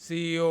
CEO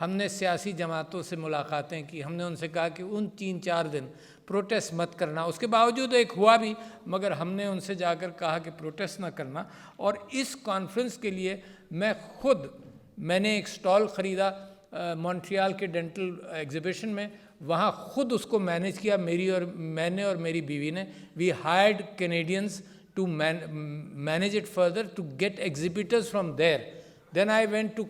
ہم نے سیاسی جماعتوں سے ملاقاتیں کی, ہم نے ان سے کہا کہ ان 3-4 دن پروٹیسٹ مت کرنا. اس کے باوجود ایک ہوا بھی, مگر ہم نے ان سے جا کر کہا کہ پروٹیسٹ نہ کرنا. اور اس کانفرنس کے لیے میں نے ایک سٹال خریدا مونٹریال کے ڈینٹل ایگزیبیشن میں, وہاں خود اس کو مینیج کیا میں نے اور میری بیوی نے. We hired Canadians to manage it further to get exhibitors from there. Then I went to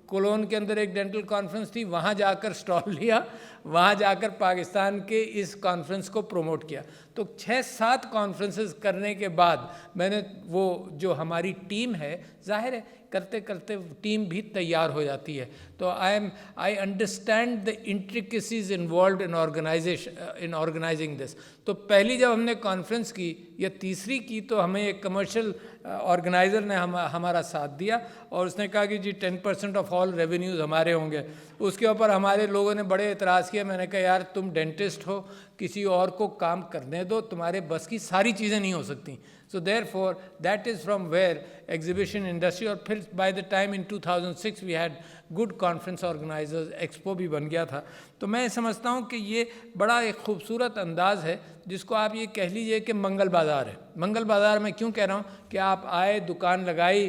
Cologne کے اندر ایک ڈینٹل کانفرنس تھی, وہاں جا کر سٹال لیا, وہاں جا کر پاکستان کے اس کانفرنس کو پروموٹ کیا. تو 6-7 کانفرنسز کرنے کے بعد میں نے وہ جو ہماری ٹیم ہے, ظاہر ہے کرتے کرتے ٹیم بھی تیار ہو جاتی ہے. تو I understand the intricacies involved in organizing this. تو پہلی جب ہم نے کانفرنس کی یا تیسری کی تو ہمیں ایک کمرشل آرگنائزر نے ہمارا ساتھ دیا اور اس نے کہا کہ جی 10% آف آل ریونیوز ہمارے ہوں گے. اس کے اوپر ہمارے لوگوں نے بڑے اعتراض کیا. میں نے کہا یار تم ڈینٹسٹ ہو, کسی اور کو کام کرنے دو, تمہارے بس کی ساری چیزیں نہیں ہو سکتی. So therefore that is from where exhibition industry, اور پھر by the time in 2006 we had good conference organizers, expo بھی بن گیا تھا. تو میں سمجھتا ہوں کہ یہ بڑا ایک خوبصورت انداز ہے جس کو آپ یہ کہہ لیجئے کہ منگل بازار ہے. منگل بازار میں کیوں کہہ رہا ہوں کہ آپ آئے, دکان لگائی,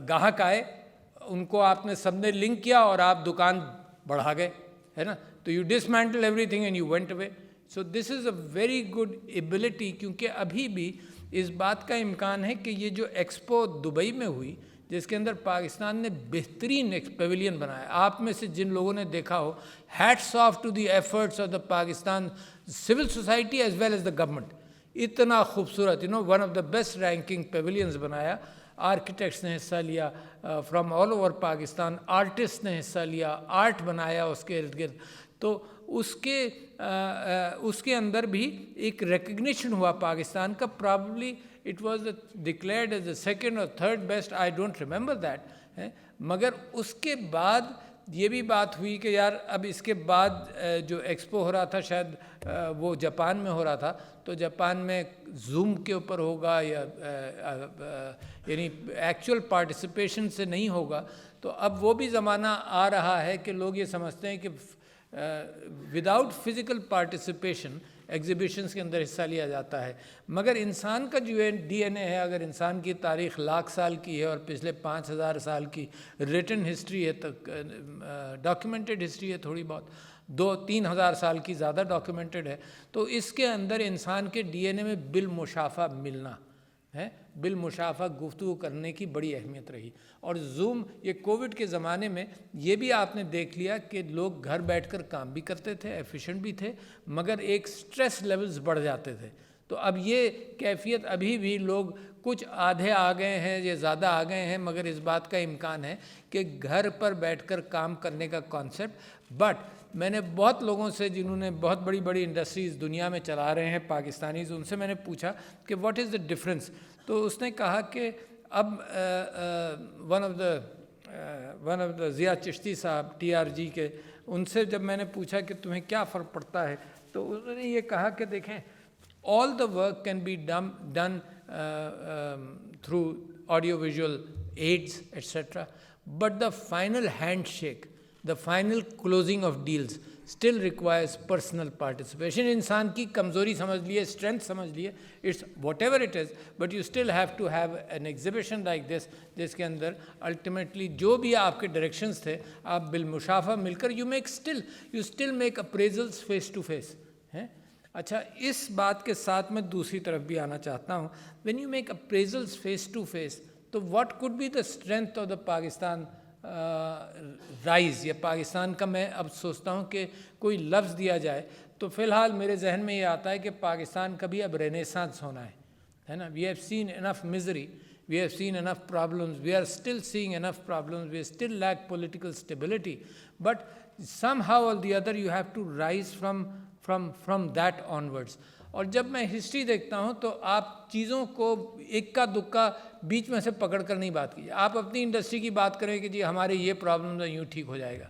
گاہک آئے, ان کو آپ نے سب نے لنک کیا اور آپ دکان بڑھا گئے, ہے نا. تو you dismantle everything and you went away. So this is a very good ability, کیونکہ ابھی بھی اس بات کا امکان ہے کہ یہ جو ایکسپو دبئی میں ہوئی جس کے اندر پاکستان نے بہترین پیویلین بنایا, آپ میں سے جن لوگوں نے دیکھا ہو, hats off to the efforts of the Pakistan civil society as well as the government. اتنا خوبصورت one of the best ranking pavilions بنایا. آرکیٹیکٹس نے حصہ لیا from all over Pakistan, artist نے حصہ لیا, آرٹ بنایا اس کے ارد گرد. تو اس کے اندر بھی ایک ریکگنیشن ہوا پاکستان کا. Probably it was declared as the second اور third best, I don't remember that. مگر اس کے بعد یہ بھی بات ہوئی کہ یار اب اس کے بعد جو ایکسپو ہو رہا تھا شاید وہ جاپان میں ہو رہا تھا, تو جاپان میں زوم کے اوپر ہوگا یا یعنی ایکچوئل پارٹیسپیشن سے نہیں ہوگا. تو اب وہ بھی زمانہ آ رہا ہے کہ لوگ یہ سمجھتے ہیں کہ وداؤٹ فزیکل پارٹیسپیشن ایگزیبیشنس کے اندر حصہ لیا جاتا ہے. مگر انسان کا جو ڈی این اے ہے, اگر انسان کی تاریخ لاکھ سال کی ہے اور پچھلے 5000 سال کی ریٹن ہسٹری ہے, ڈاکیومنٹڈ ہسٹری ہے, تھوڑی بہت 2-3 ہزار سال کی زیادہ ڈاکیومنٹڈ ہے, تو اس کے اندر انسان کے ڈی این اے میں بالمشافہ ملنا ہے, بالمشافہ گفتگو کرنے کی بڑی اہمیت رہی. اور زوم یہ کووڈ کے زمانے میں یہ بھی آپ نے دیکھ لیا کہ لوگ گھر بیٹھ کر کام بھی کرتے تھے, ایفیشینٹ بھی تھے, مگر ایک سٹریس لیولز بڑھ جاتے تھے. تو اب یہ کیفیت ابھی بھی لوگ کچھ آدھے آ گئے ہیں یا زیادہ آ گئے ہیں, مگر اس بات کا امکان ہے کہ گھر پر بیٹھ کر کام کرنے کا کانسیپٹ. بٹ میں نے بہت لوگوں سے جنہوں نے بہت بڑی بڑی انڈسٹریز دنیا میں چلا رہے ہیں پاکستانیز, ان سے میں نے پوچھا کہ واٹ از دا ڈفرینس. تو اس نے کہا کہ اب ون آف دا ضیاء چشتی صاحب TRG کے, ان سے جب میں نے پوچھا کہ تمہیں کیا فرق پڑتا ہے, تو انہوں نے یہ کہا کہ دیکھیں all the work can be done through audio visual aids etc, but the final handshake, the final closing of deals still requires personal participation. انسان کی کمزوری سمجھ لیے, اسٹرینتھ سمجھ لیے, it's whatever it is, but you still have to have an exhibition like this جس کے اندر ultimately جو بھی آپ کے ڈائریکشنز تھے آپ بالمشافہ مل کر you still make appraisals face to face. اچھا, اس بات کے ساتھ میں دوسری طرف بھی آنا چاہتا ہوں. When you make appraisals face to face, تو what could be the strength of the Pakistan rise, یا پاکستان کا میں اب سوچتا ہوں کہ کوئی لفظ دیا جائے تو فی الحال میرے ذہن میں یہ آتا ہے کہ پاکستان کا بھی اب رینیسانس ہونا ہے نا. We have seen enough misery, we have seen enough problems, we are still seeing enough problems, we still lack political stability, but somehow or the other you have to rise from that onwards. اور جب میں history دیکھتا ہوں تو آپ چیزوں کو اکا دکا بیچ میں سے پکڑ کر نہیں بات کیجیے. آپ اپنی انڈسٹری کی بات کریں کہ جی ہمارے یہ پرابلمز ہیں, یوں ٹھیک ہو جائے گا.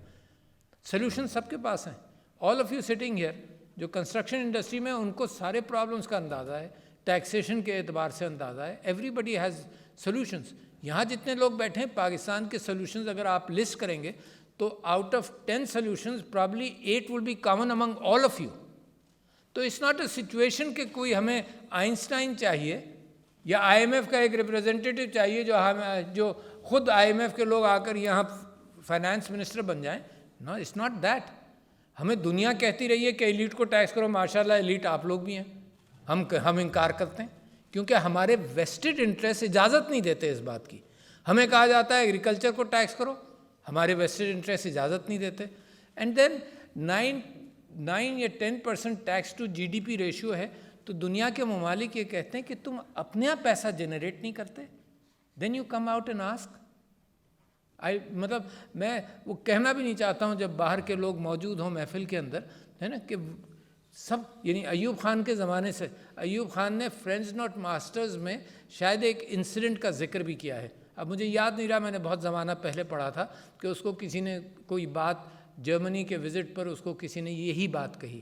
سلیوشن سب کے پاس ہیں. All of you sitting here جو کنسٹرکشن انڈسٹری میں, ان کو سارے پرابلمس کا اندازہ ہے, ٹیکسیشن کے اعتبار سے اندازہ ہے. Everybody has solutions. یہاں جتنے لوگ بیٹھے ہیں پاکستان کے سلیوشنز اگر آپ لسٹ کریں گے تو out of 10 solutions probably 8 will be common among all of you. تو اٹس ناٹ اے سچویشن کہ کوئی ہمیں آئنسٹائن چاہیے یا آئی ایم ایف کا ایک ریپرزینٹیٹیو چاہیے جو خود آئی ایم ایف کے لوگ آ کر یہاں فائنانس منسٹر بن جائیں. نو اٹس ناٹ دیٹ. ہمیں دنیا کہتی رہی ہے کہ ایلیٹ کو ٹیکس کرو، ماشاء اللہ ایلیٹ آپ لوگ بھی ہیں. ہم انکار کرتے ہیں کیونکہ ہمارے ویسٹڈ انٹرسٹ اجازت نہیں دیتے اس بات کی. ہمیں کہا جاتا ہے ایگریکلچر کو ٹیکس کرو، ہمارے ویسٹڈ انٹرسٹ اجازت نہیں دیتے. اینڈ دین 9 یا 10% tax to G D P ratio ہے. تو دنیا کے ممالک یہ کہتے ہیں کہ تم اپنے آپ پیسہ جنریٹ نہیں کرتے. Then you come out and ask. مطلب میں وہ کہنا بھی نہیں چاہتا ہوں جب باہر کے لوگ موجود ہوں محفل کے اندر، ہے نا، کہ سب یعنی ایوب خان کے زمانے سے، ایوب خان نے فرینڈز ناٹ ماسٹرز میں شاید ایک انسیڈنٹ کا ذکر بھی کیا ہے. اب مجھے یاد نہیں رہا، میں نے بہت زمانہ پہلے پڑھا تھا کہ اس کو کسی نے کوئی بات جرمنی کے وزٹ پر اس کو کسی نے یہی بات کہی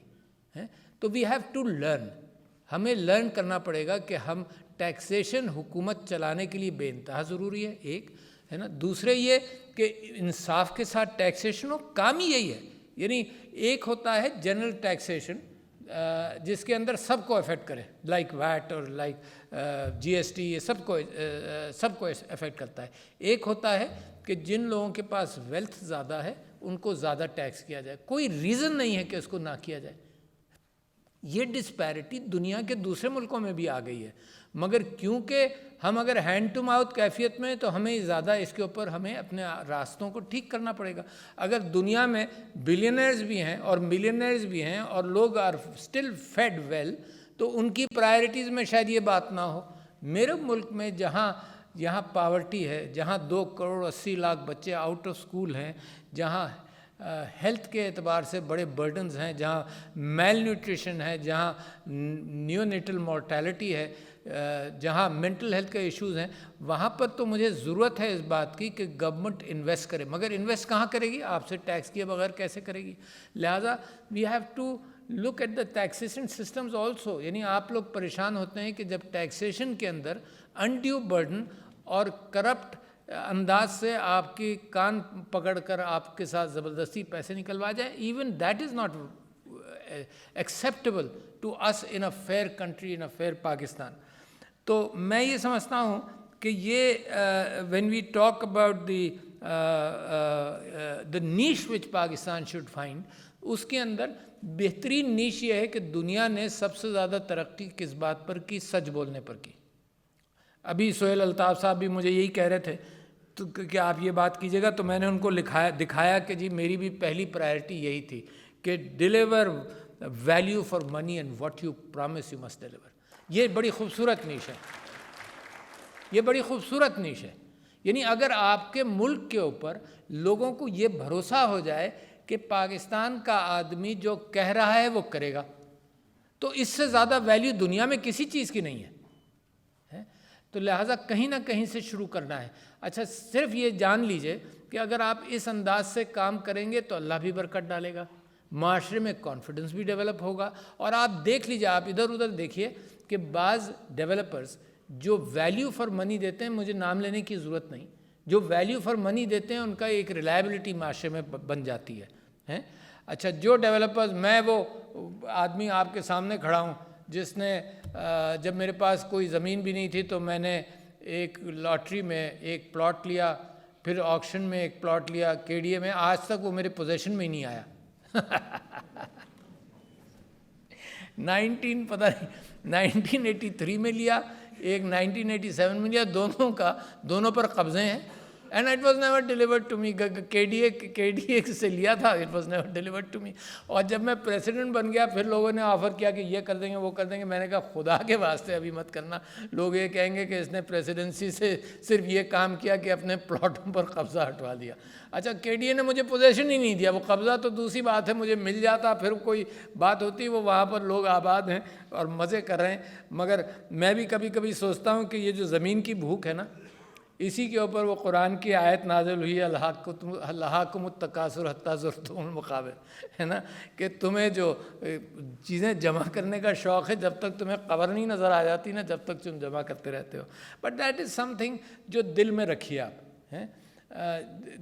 ہے. تو وی ہیو ٹو لرن. ہمیں لرن کرنا پڑے گا کہ ہم ٹیکسیشن حکومت چلانے کے لیے بے انتہا ضروری ہے، ایک ہے نا. دوسرے یہ کہ انصاف کے ساتھ ٹیکسیشن ہو. کام ہی یہی ہے. یعنی ایک ہوتا ہے جنرل ٹیکسیشن جس کے اندر سب کو افیکٹ کرے، لائک ویٹ اور لائک جی ایس ٹی، یہ سب کو افیکٹ کرتا ہے. ایک ہوتا ہے کہ جن لوگوں کے پاس ویلتھ زیادہ ہے ان کو زیادہ ٹیکس کیا جائے. کوئی ریزن نہیں ہے کہ اس کو نہ کیا جائے. یہ ڈسپیرٹی دنیا کے دوسرے ملکوں میں بھی آ گئی ہے، مگر کیونکہ ہم اگر ہینڈ ٹو ماؤتھ کیفیت میں، تو ہمیں زیادہ اس کے اوپر ہمیں اپنے راستوں کو ٹھیک کرنا پڑے گا. اگر دنیا میں بلینئرز بھی ہیں اور ملینئرز بھی ہیں اور لوگ آر اسٹل فیڈ ویل، تو ان کی پرائرٹیز میں شاید یہ بات نہ ہو. میرے ملک میں یہاں پاورٹی ہے، جہاں 2.80 کروڑ بچے آؤٹ آف اسکول ہیں، جہاں ہیلتھ کے اعتبار سے بڑے برڈنز ہیں، جہاں میل نیوٹریشن ہے، جہاں نیونیٹل مورٹیلٹی ہے، جہاں مینٹل ہیلتھ کے ایشوز ہیں، وہاں پر تو مجھے ضرورت ہے اس بات کی کہ گورنمنٹ انویسٹ کرے. مگر انویسٹ کہاں کرے گی؟ آپ سے ٹیکس کیے بغیر کیسے کرے گی؟ لہٰذا we have to look at the taxation systems also. یعنی آپ لوگ پریشان ہوتے ہیں کہ جب ٹیکسیشن کے اندر انڈیو برڈن اور کرپٹ انداز سے آپ کی کان پکڑ کر آپ کے ساتھ زبردستی پیسے نکلوا جائیں. Even that is not acceptable to us in a fair country, in a fair Pakistan. تو میں یہ سمجھتا ہوں کہ یہ when we talk about the niche which Pakistan should find, اس کے اندر بہترین نیش یہ ہے کہ دنیا نے سب سے زیادہ ترقی کس بات پر کی؟ سچ بولنے پر کی. ابھی سہیل الطاف صاحب بھی مجھے یہی کہہ رہے تھے تو کہ آپ یہ بات کیجیے گا، تو میں نے ان کو دکھایا کہ جی میری بھی پہلی پرائرٹی یہی تھی کہ deliver value for money and what you promise you must deliver. یہ بڑی خوبصورت نیش ہے، یہ بڑی خوبصورت نیش ہے. یعنی اگر آپ کے ملک کے اوپر لوگوں کو یہ بھروسہ ہو جائے کہ پاکستان کا آدمی جو کہہ رہا ہے وہ کرے گا، تو اس سے زیادہ ویلیو دنیا میں کسی چیز کی نہیں ہے. تو لہٰذا کہیں نہ کہیں سے شروع کرنا ہے. اچھا، صرف یہ جان لیجئے کہ اگر آپ اس انداز سے کام کریں گے تو اللہ بھی برکت ڈالے گا، معاشرے میں کانفیڈنس بھی ڈیولپ ہوگا. اور آپ دیکھ لیجئے، آپ ادھر ادھر دیکھیے کہ بعض ڈیولپرز جو ویلیو فار منی دیتے ہیں، مجھے نام لینے کی ضرورت نہیں، جو ویلیو فار منی دیتے ہیں ان کا ایک ریلائبلٹی معاشرے میں بن جاتی ہے. اچھا، جو ڈیولپرز، میں وہ آدمی آپ کے سامنے کھڑا ہوں جس نے جب میرے پاس کوئی زمین بھی نہیں تھی تو میں نے ایک لاٹری میں ایک پلاٹ لیا، پھر آکشن میں ایک پلاٹ لیا کے ڈی اے میں. آج تک وہ میرے پوزیشن میں ہی نہیں آیا. 1983 میں لیا، ایک 1987 میں لیا، دونوں پر قبضے ہیں. And it was never delivered to me. K D A سے لیا تھا، it was never delivered to me. اور جب میں پریسیڈنٹ بن گیا پھر لوگوں نے آفر کیا کہ یہ کر دیں گے وہ کر دیں گے. میں نے کہا خدا کے واسطے ابھی مت کرنا. لوگ یہ کہیں گے کہ اس نے پریسیڈنسی سے صرف یہ کام کیا کہ اپنے پلاٹوں پر قبضہ ہٹوا لیا. اچھا، کے ڈی اے نے مجھے پوزیشن ہی نہیں دیا. وہ قبضہ تو دوسری بات ہے، مجھے مل جاتا، پھر کوئی بات ہوتی. وہ وہاں پر لوگ آباد ہیں اور مزے کر رہے ہیں. مگر میں بھی کبھی کبھی سوچتا ہوں کہ یہ جو زمین کی بھوک ہے نا، اسی کے اوپر وہ قرآن کی آیت نازل ہوئی ہے، الہاکم التکاثر حتی زرتم المقابر، ہے نا، کہ تمہیں جو چیزیں جمع کرنے کا شوق ہے، جب تک تمہیں قبر نہیں نظر آ جاتی نا، جب تک تم جمع کرتے رہتے ہو. But that is something جو دل میں رکھیے آپ.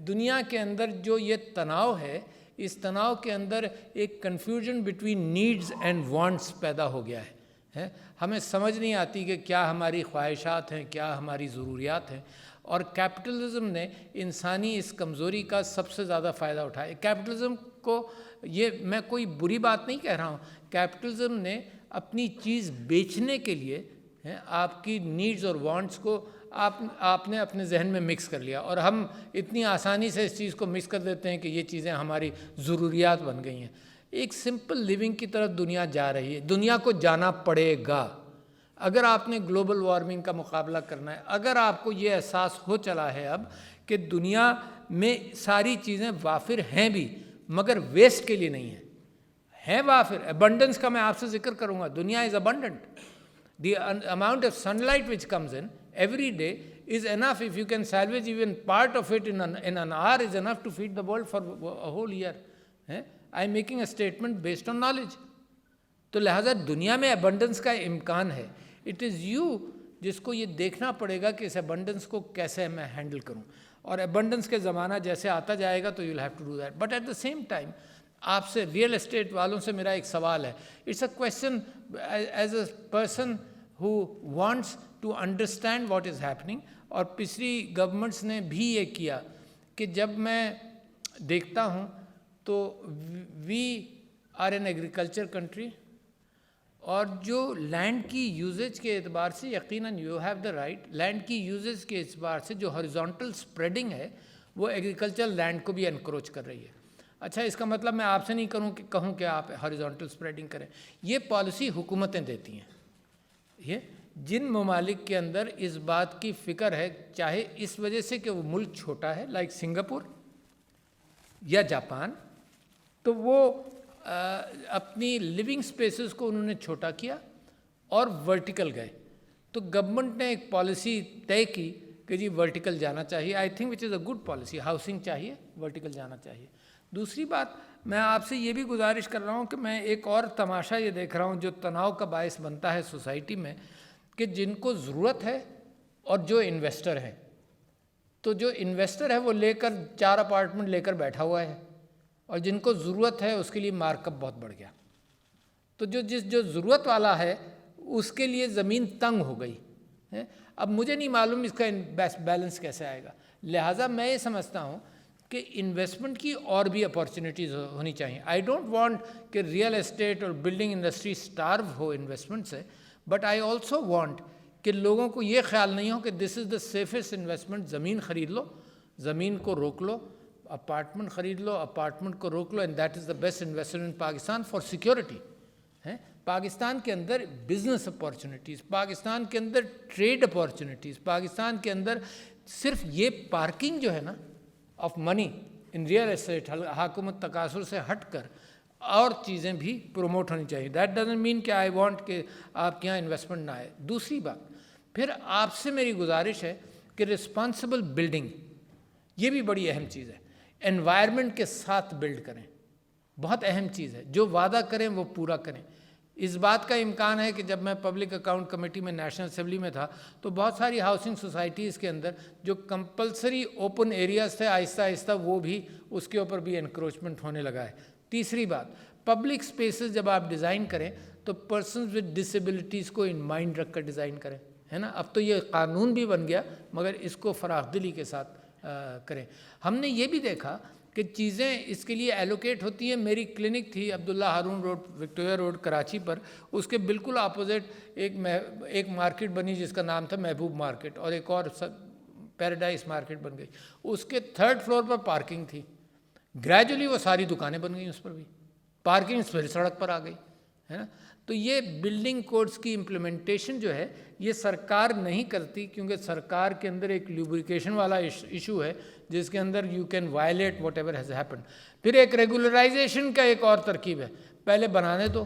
دنیا کے اندر جو یہ تناؤ ہے، اس تناؤ کے اندر ایک confusion between needs and wants پیدا ہو گیا ہے. ہمیں سمجھ نہیں آتی کہ کیا ہماری خواہشات ہیں، کیا ہماری ضروریات ہیں. اور کیپٹلزم نے انسانی اس کمزوری کا سب سے زیادہ فائدہ اٹھایا. کیپٹلزم کو، یہ میں کوئی بری بات نہیں کہہ رہا ہوں، کیپٹلزم نے اپنی چیز بیچنے کے لیے آپ کی نیڈز اور وانٹس کو آپ نے اپنے ذہن میں مکس کر لیا، اور ہم اتنی آسانی سے اس چیز کو مکس کر دیتے ہیں کہ یہ چیزیں ہماری ضروریات بن گئی ہیں. ایک سمپل لیونگ کی طرف دنیا جا رہی ہے، دنیا کو جانا پڑے گا. اگر آپ نے گلوبل وارمنگ کا مقابلہ کرنا ہے، اگر آپ کو یہ احساس ہو چلا ہے اب کہ دنیا میں ساری چیزیں وافر ہیں بھی مگر ویسٹ کے لیے نہیں ہیں وافر. ابنڈنس کا میں آپ سے ذکر کروں گا. دنیا is abundant. The amount of sunlight which comes in every day is enough. If you can salvage even part of it in an hour, is enough to feed the world for a whole year. I am making a statement based on knowledge. تو لہٰذا دنیا میں abundance کا امکان ہے. It is you جس کو یہ دیکھنا پڑے گا کہ اس ابنڈنس کو کیسے میں ہینڈل کروں. اور ابنڈنس کے زمانہ جیسے آتا جائے گا تو you will have to do that. But at the same time آپ سے ریئل اسٹیٹ والوں سے میرا ایک سوال ہے. It's a question as a person who wants to understand what is happening. اور پچھلی گورنمنٹس نے بھی یہ کیا کہ جب میں دیکھتا ہوں تو we are an agriculture country, اور جو لینڈ کی یوزیج کے اعتبار سے یقیناً you have the right, land کی یوزیج کے اعتبار سے جو ہاریزونٹل اسپریڈنگ ہے وہ ایگریکلچر لینڈ کو بھی انکروچ کر رہی ہے. اچھا، اس کا مطلب میں آپ سے نہیں کہوں کہ آپ ہاریزونٹل اسپریڈنگ کریں. یہ پالیسی حکومتیں دیتی ہیں. یہ جن ممالک کے اندر اس بات کی فکر ہے، چاہے اس وجہ سے کہ وہ ملک چھوٹا ہے لائک سنگاپور یا جاپان، تو وہ اپنی لیونگ سپیسز کو انہوں نے چھوٹا کیا اور ورٹیکل گئے. تو گورنمنٹ نے ایک پالیسی طے کی کہ جی ورٹیکل جانا چاہیے. I think which is a good policy. Housing چاہیے، ورٹیکل جانا چاہیے. دوسری بات، میں آپ سے یہ بھی گزارش کر رہا ہوں کہ میں ایک اور تماشا یہ دیکھ رہا ہوں جو تناؤ کا باعث بنتا ہے سوسائٹی میں، کہ جن کو ضرورت ہے اور جو انویسٹر ہیں، تو جو انویسٹر ہے وہ لے کر 4 اپارٹمنٹ لے کر بیٹھا ہوا ہے، اور جن کو ضرورت ہے اس کے لیے مارک اپ بہت بڑھ گیا. تو جو ضرورت والا ہے اس کے لیے زمین تنگ ہو گئی. اب مجھے نہیں معلوم اس کا بیلنس کیسے آئے گا. لہٰذا میں یہ سمجھتا ہوں کہ انویسٹمنٹ کی اور بھی اپارچونیٹیز ہونی چاہیے. آئی ڈونٹ وانٹ کہ ریئل اسٹیٹ اور بلڈنگ انڈسٹری اسٹارو ہو انویسٹمنٹ سے، بٹ آئی آلسو وانٹ کہ لوگوں کو یہ خیال نہیں ہو کہ دس از دا سیفسٹ انویسٹمنٹ. زمین خرید لو، زمین کو روک لو، اپارٹمنٹ خرید لو، اپارٹمنٹ کو روک لو، and that is the best investment in Pakistan for security. Pakistan کے اندر بزنس اپارچونیٹیز، پاکستان کے اندر ٹریڈ اپارچونیٹیز، پاکستان کے اندر صرف یہ پارکنگ جو ہے نا of money in real estate, حکومت تقاصر سے ہٹ کر اور چیزیں بھی پروموٹ ہونی چاہیے. دیٹ ڈزنٹ مین کہ آئی وانٹ کہ آپ کے یہاں انویسٹمنٹ نہ آئے. دوسری بات، پھر آپ سے میری گزارش ہے کہ رسپانسبل بلڈنگ یہ بھی بڑی اہم چیز ہے. انوائرمنٹ کے ساتھ بلڈ کریں، بہت اہم چیز ہے. جو وعدہ کریں وہ پورا کریں. اس بات کا امکان ہے کہ جب میں پبلک اکاؤنٹ کمیٹی میں نیشنل اسمبلی میں تھا تو بہت ساری ہاؤسنگ سوسائٹیز کے اندر جو کمپلسری اوپن ایریاز تھے، آہستہ آہستہ وہ بھی اس کے اوپر بھی انکروچمنٹ ہونے لگا ہے. تیسری بات، پبلک سپیسز جب آپ ڈیزائن کریں تو پرسنز ود ڈسیبلٹیز کو ان مائنڈ رکھ کر ڈیزائن کریں، ہے نا. اب تو یہ قانون بھی بن گیا مگر اس کو فراخ دلی کے ساتھ کریں. ہم نے یہ بھی دیکھا کہ چیزیں اس کے لیے ایلوکیٹ ہوتی ہیں. میری کلینک تھی Abdullah Haroon road, Victoria road, Karachi پر. اس کے بالکل اپوزٹ ایک مارکیٹ بنی جس کا نام تھا محبوب مارکیٹ، اور ایک اور پیراڈائز مارکیٹ بن گئی. اس کے 3rd فلور پر پارکنگ تھی. گریجولی وہ ساری دکانیں بن گئیں، اس پر بھی پارکنگ پھر سڑک پر آ گئی، ہے نا. تو یہ بلڈنگ کوڈز کی امپلیمنٹیشن جو ہے یہ سرکار نہیں کرتی، کیونکہ سرکار کے اندر ایک لیبریکیشن والا ایشو ہے جس کے اندر you can violate whatever has happened. پھر ایک ریگولرائزیشن کا ایک اور ترکیب ہے، پہلے بنانے دو.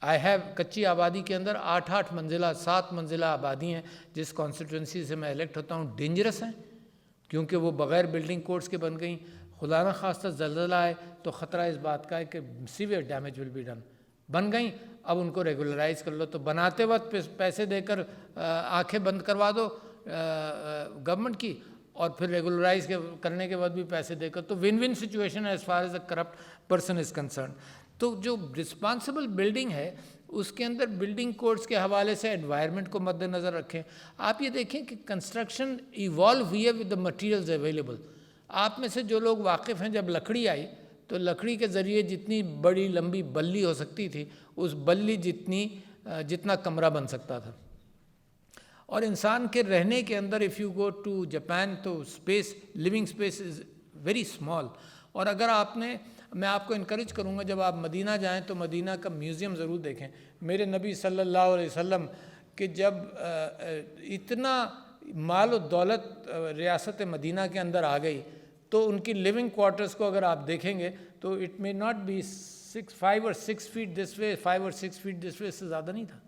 آئی ہیو کچی آبادی کے اندر 8 منزلہ 7 منزلہ آبادی ہیں جس کانسٹیٹوئنسی سے میں الیکٹ ہوتا ہوں. ڈینجرس ہیں کیونکہ وہ بغیر بلڈنگ کوڈز کے بن گئیں. خدا نہ خواستہ زلزلہ آئے تو خطرہ اس بات کا ہے کہ severe damage will be done. بن گئیں، اب ان کو ریگولرائز کر لو. تو بناتے وقت پیسے دے کر آنکھیں بند کروا دو گورنمنٹ کی، اور پھر ریگولرائز کرنے کے بعد بھی پیسے دے کر. تو one one situation as far as a corrupt person is concern. تو جو رسپانسبل بلڈنگ ہے اس کے اندر بلڈنگ کوڈس کے حوالے سے انوائرمنٹ کو مد نظر رکھیں. آپ یہ دیکھیں کہ کنسٹرکشن ایوالو ہوئی ہے ود دا مٹیریلز اویلیبل. آپ میں سے جو لوگ واقف ہیں, جب لکڑی آئی تو لکڑی کے ذریعے جتنی بڑی لمبی بلی ہو سکتی تھی اس بلی جتنا کمرہ بن سکتا تھا. اور انسان کے رہنے کے اندر if you go to Japan تو space, living space is very small. اور اگر میں آپ کو انکریج کروں گا جب آپ مدینہ جائیں تو مدینہ کا میوزیم ضرور دیکھیں. میرے نبی صلی اللہ علیہ وسلم کہ جب اتنا مال و دولت ریاست مدینہ کے اندر آ گئی تو ان کی لیونگ کوارٹرز کو اگر آپ دیکھیں گے تو it may not be 5 or 6 feet this way, 5 or 6 feet this way, اس سے زیادہ نہیں تھا.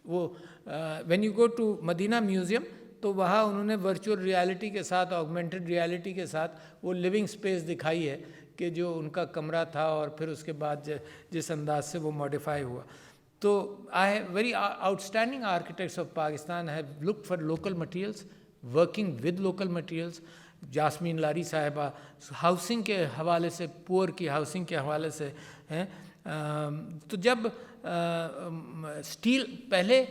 وہ when you go to Madina museum تو وہاں انہوں نے ورچوئل ریالٹی کے ساتھ, آگمنٹڈ ریالٹی کے ساتھ وہ لیونگ اسپیس دکھائی ہے کہ جو ان کا کمرہ تھا اور پھر اس کے بعد جس انداز سے وہ ماڈیفائی ہوا. تو very outstanding architects of Pakistan have looked for local materials, working with local materials. Jasmine Lari صاحبہ ہاؤسنگ کے حوالے سے, پور کی ہاؤسنگ کے حوالے سے ہیں. تو جب اسٹیل پہلے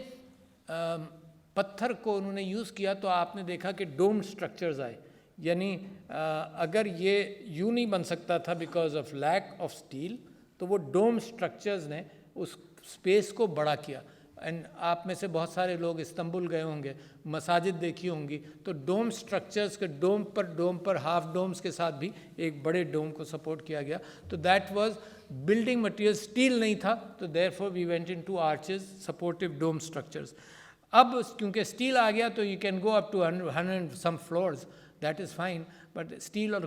پتھر کو انہوں نے یوز کیا تو آپ نے دیکھا کہ ڈوم سٹرکچرز آئے. یعنی اگر یہ یوں نہیں بن سکتا تھا because of lack of steel, تو وہ ڈوم سٹرکچرز نے اس اسپیس کو بڑا کیا. اینڈ آپ میں سے بہت سارے لوگ استنبول گئے ہوں گے, مساجد دیکھی ہوں گی, تو ڈوم سٹرکچرز کے ڈوم پر ہاف ڈومز کے ساتھ بھی ایک بڑے ڈوم کو سپورٹ کیا گیا. تو that was building material, steel نہیں تھا, تو therefore we went into arches supportive dome structures. اب کیونکہ اسٹیل آ گیا تو you can go up to 100 some floors, that is fine. But steel اور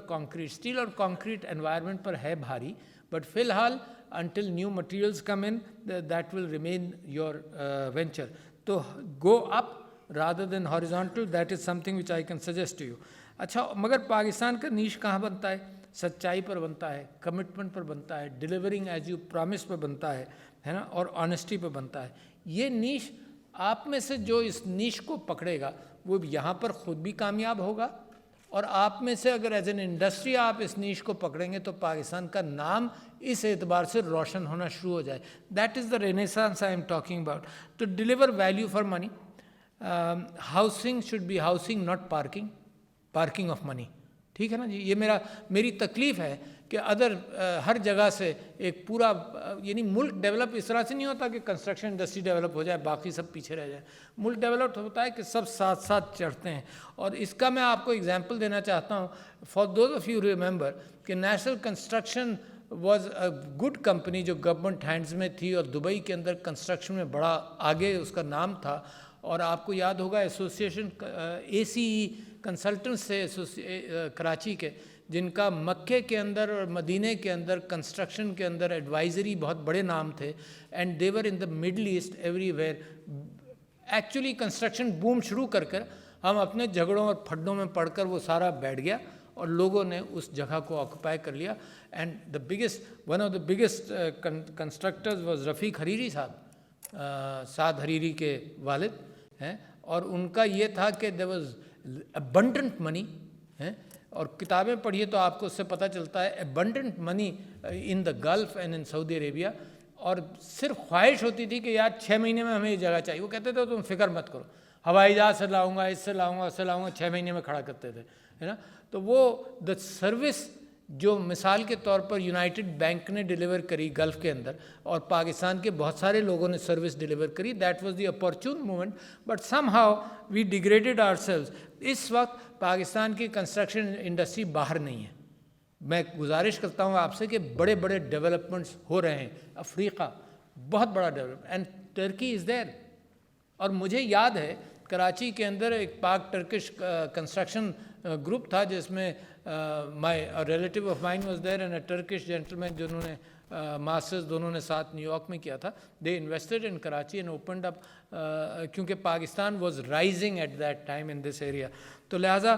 کانکریٹ انوائرمنٹ پر ہے بھاری, بٹ فی الحال until new materials come in, that will remain your venture. تو go up rather than horizontal, that is something which I can suggest to you. اچھا, مگر پاکستان کا نیش کہاں بنتا ہے؟ سچائی پر بنتا ہے, کمٹمنٹ پر بنتا ہے, ڈیلیورنگ ایز یو پرامس پہ بنتا ہے نا, اور آنیسٹی پہ بنتا ہے. یہ نیش آپ میں سے جو اس نیش کو پکڑے گا وہ یہاں پر خود بھی کامیاب ہوگا, اور آپ میں سے اگر ایز این انڈسٹری آپ اس نیش کو پکڑیں گے تو پاکستان کا نام اس اعتبار سے روشن ہونا شروع ہو جائے. That is the renaissance I am talking about. To deliver value for money, housing should be housing not parking of money. ٹھیک ہے نا جی. یہ میری تکلیف ہے کہ ہر جگہ سے ایک پورا, یعنی ملک ڈیولپ اس طرح سے نہیں ہوتا کہ کنسٹرکشن انڈسٹری ڈیولپ ہو جائے باقی سب پیچھے رہ جائیں. ملک ڈیولپ ہوتا ہے کہ سب ساتھ ساتھ چڑھتے ہیں. اور اس کا میں آپ کو اگزامپل دینا چاہتا ہوں. For those of you remember کہ national construction was a good company جو گورنمنٹ ہینڈز میں تھی, اور دبئی کے اندر کنسٹرکشن میں بڑا آگے اس کا نام تھا. اور آپ کو یاد ہوگا ایسوسیشن ACE کنسلٹنٹس سے کراچی کے, جن کا مکے کے اندر اور مدینے کے اندر کنسٹرکشن کے اندر ایڈوائزری بہت بڑے نام تھے. And they were in the Middle East everywhere. Actually construction boom شروع کر ہم اپنے جھگڑوں اور پھڈوں میں پڑھ کر وہ سارا بیٹھ گیا اور لوگوں نے اس جگہ کو آکوپائی کر لیا. And one of the biggest constructors was Rafik Hariri صاحب, سعد حریری کے والد ہیں. اور ان کا یہ تھا کہ there was abundant money, اور کتابیں پڑھیے تو آپ کو اس سے پتہ چلتا ہے abundant money in the Gulf and in Saudi Arabia. اور صرف خواہش ہوتی تھی کہ یار 6 مہینے میں ہمیں یہ جگہ چاہیے. وہ کہتے تھے تم فکر مت کرو, ہوائی جہاز سے لاؤں گا, اس سے لاؤں گا, اس سے لاؤں گا, 6 مہینے میں کھڑا کرتے تھے, ہے نا. تو وہ دا سروس جو مثال کے طور پر یونائٹڈ بینک نے ڈیلیور کری گلف کے اندر, اور پاکستان کے بہت سارے لوگوں نے سروس ڈیلیور کری, that was the opportune moment. But somehow we degraded ourselves. اس وقت پاکستان کی کنسٹرکشن انڈسٹری باہر نہیں ہے. میں گزارش کرتا ہوں آپ سے کہ بڑے بڑے ڈیولپمنٹس ہو رہے ہیں. افریقہ بہت بڑا ڈیولپ, اینڈ ٹرکی از دیر. اور مجھے یاد ہے کراچی کے اندر ایک پاک ٹرکش کنسٹرکشن گروپ تھا جس میں my relative of mine was there and a Turkish gentleman, جنہوں نے ماسٹرز دونوں نے ساتھ نیو یارک میں کیا تھا. They invested in Karachi and opened up, کیونکہ Pakistan was rising at that time in this area. تو لہٰذا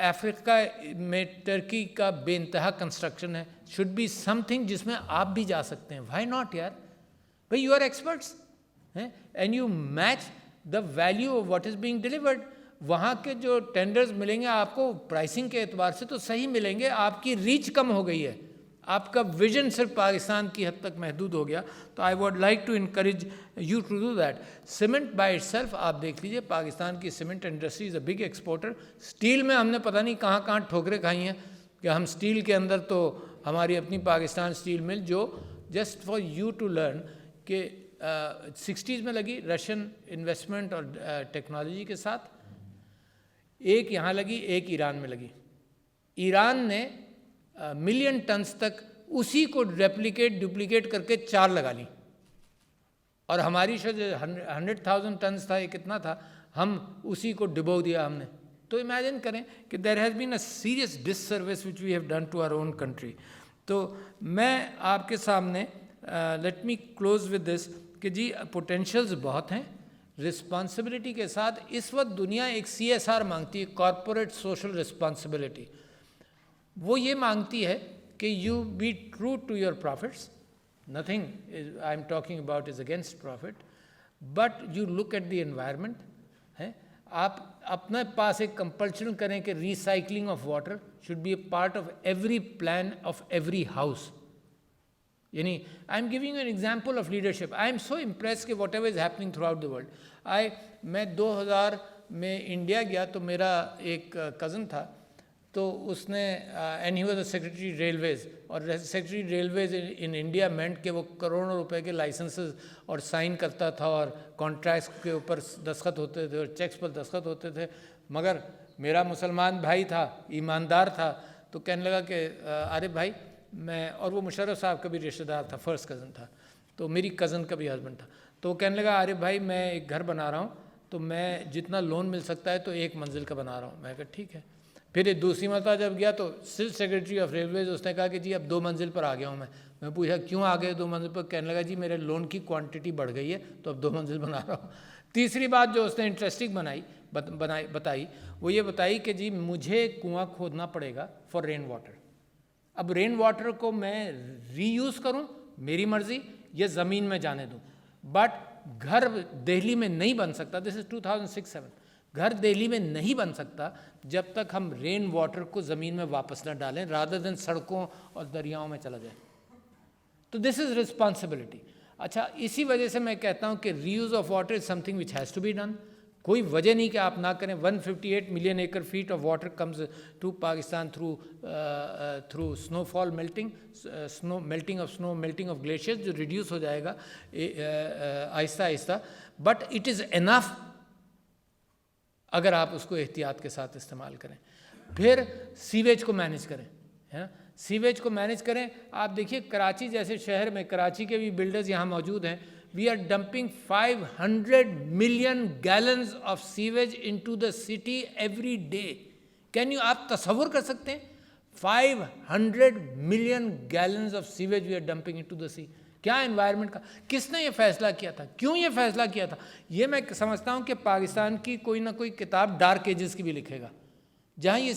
افریقہ میں ٹرکی کا بے انتہا کنسٹرکشن ہے. شوڈ بی سم تھنگ جس میں آپ بھی جا سکتے ہیں. وائی ناٹ یار بھائی, you are experts and you match the value of what is being delivered. وہاں کے جو ٹینڈرز ملیں گے آپ کو پرائسنگ کے اعتبار سے تو صحیح ملیں گے, آپ کی ریچ کم ہو گئی ہے, آپ کا ویژن صرف پاکستان کی حد تک محدود ہو گیا. تو I would like to encourage you to do that. Cement by itself آپ دیکھ لیجیے, پاکستان کی cement industry is a big exporter. Steel میں ہم نے پتہ نہیں کہاں کہاں ٹھوکریں کھائی ہیں کہ ہم اسٹیل کے اندر, تو ہماری اپنی پاکستان اسٹیل مل جو just for you to learn کہ 60s میں لگی رشین انویسٹمنٹ اور ٹیکنالوجی کے ساتھ, ایک یہاں لگی ایک ایران میں لگی. ایران نے ملین ٹنز تک اسی کو ڈپلیکیٹ کر کے 4 لگا لی, اور ہماری جو 100,000 ٹنز تھا, یہ کتنا تھا, ہم اسی کو ڈبو دیا ہم نے. تو امیجن کریں کہ there has been a serious disservice which we have done to our own country. تو میں آپ کے سامنے let me close with this کہ جی پوٹینشیلز بہت ہیں. رسپانسبلٹی کے ساتھ اس وقت دنیا ایک CSR مانگتی ہے, کارپوریٹ سوشل رسپانسبلٹی. وہ یہ مانگتی ہے کہ you be true to your profits. Nothing I am talking about is against profit, but you look at the environment. آپ اپنے پاس ایک کمپلشن کریں کہ recycling of water should be a part of every plan of every house. یعنی I am giving an example of leadership. I am so impressed کہ whatever is happening throughout the world. میں 2000 میں India گیا تو میرا ایک cousin تھا, تو اس نے and he was a secretary railways, اور secretary railways in India meant کہ وہ کروڑوں روپے کے لائسنسز اور سائن کرتا تھا, اور کانٹریکٹس کے اوپر دستخط ہوتے تھے اور چیکس پر دستخط ہوتے تھے. مگر میرا مسلمان بھائی تھا, ایماندار تھا, تو کہنے لگا کہ عارف بھائی میں, اور وہ مشرف صاحب کا بھی رشتہ دار تھا, فرسٹ کزن تھا, تو میری کزن کا بھی ہسبینڈ تھا. تو وہ کہنے لگا عارف بھائی میں ایک گھر بنا رہا ہوں, تو میں جتنا لون مل سکتا ہے تو 1 منزل کا بنا رہا ہوں. میں کہا ٹھیک ہے. پھر ایک دوسری مرتبہ جب گیا تو سلف سیکرٹری آف ریلویز, اس نے کہا کہ جی اب 2 منزل پر آ گیا ہوں میں. میں پوچھا کیوں آ گئے 2 منزل پر؟ کہنے لگا جی میرے لون کی کوانٹٹی بڑھ گئی ہے تو اب 2 منزل بنا رہا ہوں. تیسری بات جو اس نے انٹرسٹنگ بتائی وہ یہ بتائی کہ جی مجھے کنواں کھودنا پڑے گا فار رین واٹر. اب رین واٹر کو میں ری یوز کروں میری مرضی, یا زمین میں جانے دوں, بٹ گھر دہلی میں نہیں بن سکتا. دس از 2006-07. گھر دہلی میں نہیں بن سکتا جب تک ہم رین واٹر کو زمین میں واپس نہ ڈالیں, رادر دین سڑکوں اور دریاؤں میں چلا جائے. تو دس از رسپانسبلٹی. اچھا, اسی وجہ سے میں کہتا ہوں کہ reuse of water is something which has to be done. کوئی وجہ نہیں کہ آپ نہ کریں. 158 million acre feet of water comes to Pakistan through snowfall melting of glaciers, جو ریڈیوس ہو جائے گا آہستہ آہستہ, بٹ اٹ از انف اگر آپ اس کو احتیاط کے ساتھ استعمال کریں. پھر سیویج کو مینیج کریں. سیویج کو مینیج کریں. آپ دیکھیے کراچی جیسے شہر میں, کراچی کے بھی بلڈرز یہاں موجود ہیں, we are dumping 500 million gallons of sewage into the city every day. Can you, آپ تصور کر سکتے ہیں 500 million gallons of sewage we are dumping into the sea. کیا انوائرمنٹ کا, کس نے یہ فیصلہ کیا تھا, کیوں یہ فیصلہ کیا تھا؟ یہ میں سمجھتا ہوں کہ پاکستان کی کوئی نہ کوئی کتاب ڈارک ایجز کی بھی لکھے گا, جہاں یہ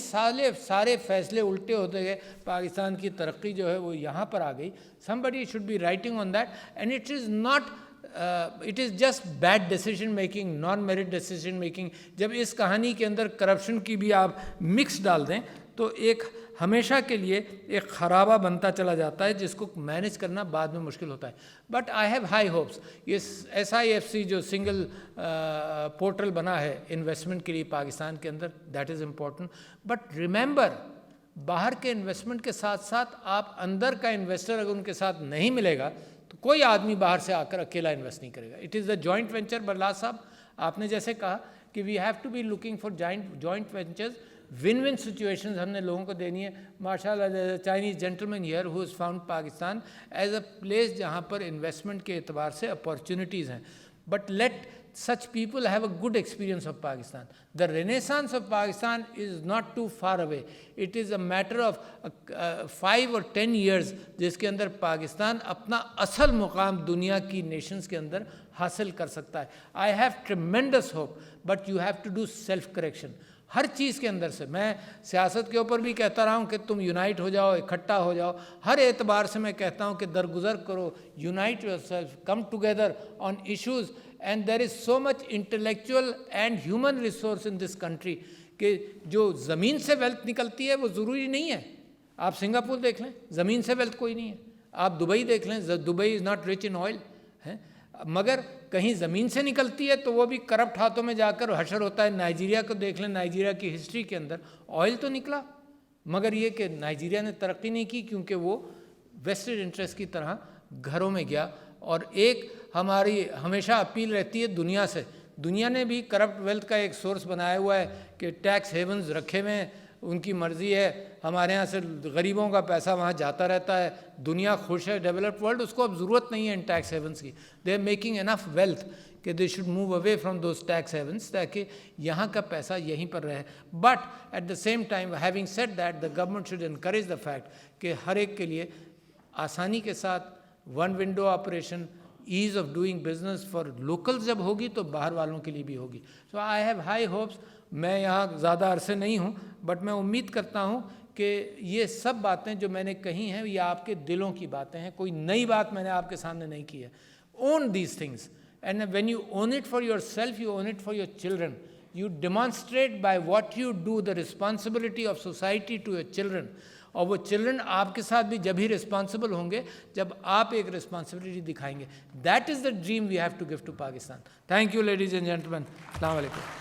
سارے فیصلے الٹے ہوتے گئے. پاکستان کی ترقی جو ہے وہ یہاں پر آ گئی. somebody should be writing on that, and it is not it is just bad decision making, non merit decision making. جب اس کہانی کے اندر کرپشن کی بھی آپ مکس ڈال دیں تو ایک ہمیشہ کے لیے ایک خرابہ بنتا چلا جاتا ہے, جس کو مینیج کرنا بعد میں مشکل ہوتا ہے. But I have high hopes. یہ SIFC جو سنگل پورٹل بنا ہے انویسٹمنٹ کے لیے پاکستان کے اندر, that is important. But remember, باہر کے انویسٹمنٹ کے ساتھ ساتھ آپ اندر کا انویسٹر اگر ان کے ساتھ نہیں ملے گا تو کوئی آدمی باہر سے آ کر اکیلا انویسٹ نہیں کرے گا. It is a joint venture. Barlas صاحب آپ نے جیسے کہا کہ we have to be looking for joint ventures. Win win situations ہم نے لوگوں کو دینی ہے. ماشاء اللہ Chinese gentleman here who has found Pakistan as a place جہاں پر انویسٹمنٹ کے اعتبار سے اپارچونیٹیز ہیں. But let such people have a good experience of Pakistan. The renaissance of Pakistan is not too far away. It is a matter of 5 or 10 years جس کے اندر پاکستان اپنا اصل مقام دنیا کی نیشنز کے اندر حاصل کر سکتا ہے. I have tremendous hope, but you have to do self correction. ہر چیز کے اندر سے. میں سیاست کے اوپر بھی کہتا رہا ہوں کہ تم یونائٹ ہو جاؤ, اکٹھا ہو جاؤ. ہر اعتبار سے میں کہتا ہوں کہ درگزر کرو, unite yourself, come together on issues and there is so much intellectual and human resource in this country کہ جو زمین سے ویلتھ نکلتی ہے وہ ضروری نہیں ہے. آپ سنگاپور دیکھ لیں, زمین سے ویلتھ کوئی نہیں ہے. آپ دبئی دیکھ لیں, Dubai is not rich in oil ہے, مگر کہیں زمین سے نکلتی ہے تو وہ بھی کرپٹ ہاتھوں میں جا کر حشر ہوتا ہے. نائجیریا کو دیکھ لیں, نائجیریا کی ہسٹری کے اندر آئل تو نکلا, مگر یہ کہ نائجیریا نے ترقی نہیں کی کیونکہ وہ ویسٹڈ انٹرسٹ کی طرح گھروں میں گیا. اور ایک ہماری ہمیشہ اپیل رہتی ہے دنیا سے, دنیا نے بھی کرپٹ ویلتھ کا ایک سورس بنایا ہوا ہے کہ ٹیکس ہیونز رکھے ہوئے ہیں, ان کی مرضی ہے, ہمارے ہاں سے غریبوں کا پیسہ وہاں جاتا رہتا ہے. دنیا خوش ہے, ڈیولپڈ ورلڈ, اس کو اب ضرورت نہیں ہے ان ٹیکس ہیونز کی. They are making enough wealth کہ they should move away from those tax havens, تاکہ یہاں کا پیسہ یہیں پر رہے. But at the same time having said that the government should encourage the fact کہ ہر ایک کے لیے آسانی کے ساتھ one window operation, ease of doing business for locals جب ہوگی تو باہر والوں کے لیے بھی ہوگی. So I have high hopes. میں یہاں زیادہ عرصے نہیں ہوں, بٹ میں امید کرتا ہوں کہ یہ سب باتیں جو میں نے کہی ہیں یہ آپ کے دلوں کی باتیں ہیں, کوئی نئی بات میں نے آپ کے سامنے نہیں کی ہے. Own these things, and when you own it for yourself, you own it for your children. You demonstrate by what you do the responsibility of society to your children. اور وہ چلڈرن آپ کے ساتھ بھی جب ہی responsible ہوں گے جب آپ ایک رسپانسبلٹی دکھائیں گے. That is the dream we have to give to Pakistan. Thank you ladies and gentlemen. السلام علیکم.